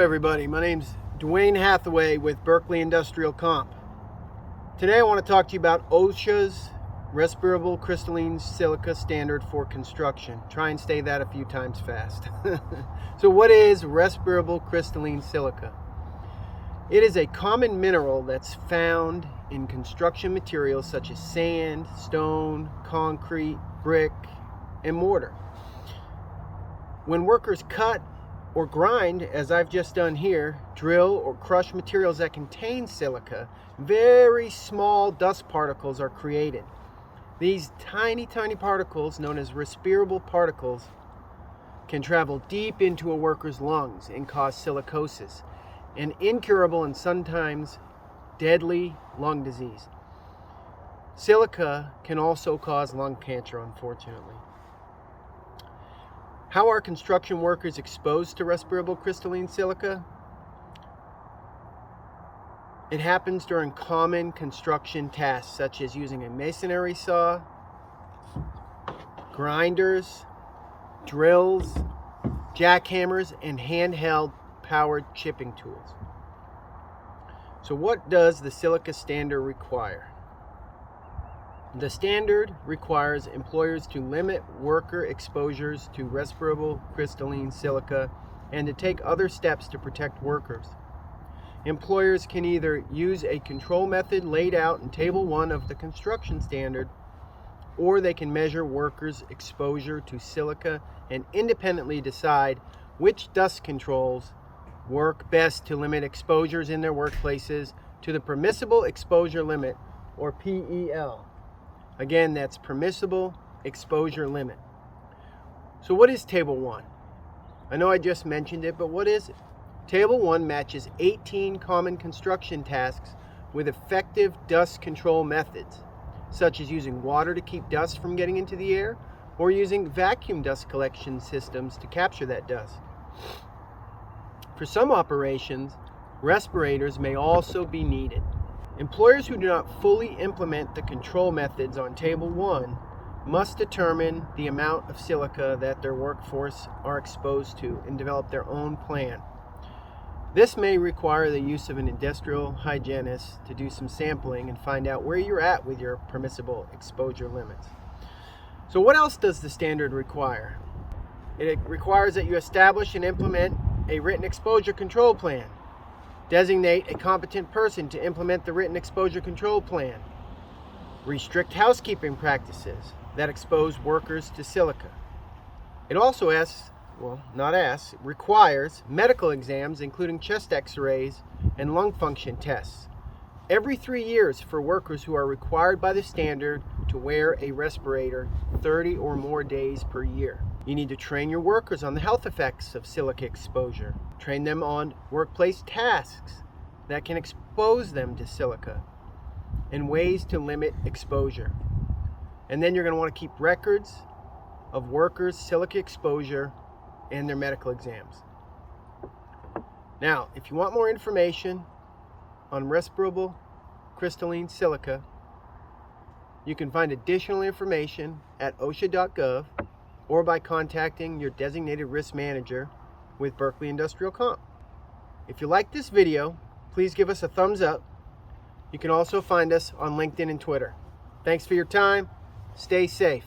everybody, my name's Duane Hathaway with Berkeley Industrial Comp. Today I want to talk to you about OSHA's Respirable Crystalline Silica standard for construction. Try and say that a few times fast. So what is Respirable Crystalline Silica? It is a common mineral that's found in construction materials such as sand, stone, concrete, brick, and mortar. When workers cut or grind, as I've just done here, drill or crush materials that contain silica, very small dust particles are created. These tiny particles, known as respirable particles, can travel deep into a worker's lungs and cause silicosis, an incurable and sometimes deadly lung disease. Silica can also cause lung cancer, unfortunately. How are construction workers exposed to respirable crystalline silica? It happens during common construction tasks such as using a masonry saw, grinders, drills, jackhammers, and handheld powered chipping tools. So what does the silica standard require? The standard requires employers to limit worker exposures to respirable crystalline silica and to take other steps to protect workers. Employers can either use a control method laid out in Table 1 of the construction standard, or they can measure workers' exposure to silica and independently decide which dust controls work best to limit exposures in their workplaces to the permissible exposure limit, or PEL. Again, that's permissible exposure limit. So what is Table 1? I know I just mentioned it, but what is it? Table 1 matches 18 common construction tasks with effective dust control methods, such as using water to keep dust from getting into the air, or using vacuum dust collection systems to capture that dust. For some operations, respirators may also be needed. Employers who do not fully implement the control methods on Table 1 must determine the amount of silica that their workforce are exposed to and develop their own plan. This may require the use of an industrial hygienist to do some sampling and find out where you're at with your permissible exposure limits. So what else does the standard require? It requires that you establish and implement a written exposure control plan. Designate a competent person to implement the written exposure control plan. Restrict housekeeping practices that expose workers to silica. It also requires medical exams, including chest x-rays and lung function tests, every 3 years for workers who are required by the standard to wear a respirator 30 or more days per year. You need to train your workers on the health effects of silica exposure. Train them on workplace tasks that can expose them to silica and ways to limit exposure. And then you're going to want to keep records of workers' silica exposure and their medical exams. Now, if you want more information on respirable crystalline silica, you can find additional information at OSHA.gov or by contacting your designated risk manager with Berkeley Industrial Comp. If you like this video, please give us a thumbs up. You can also find us on LinkedIn and Twitter. Thanks for your time. Stay safe.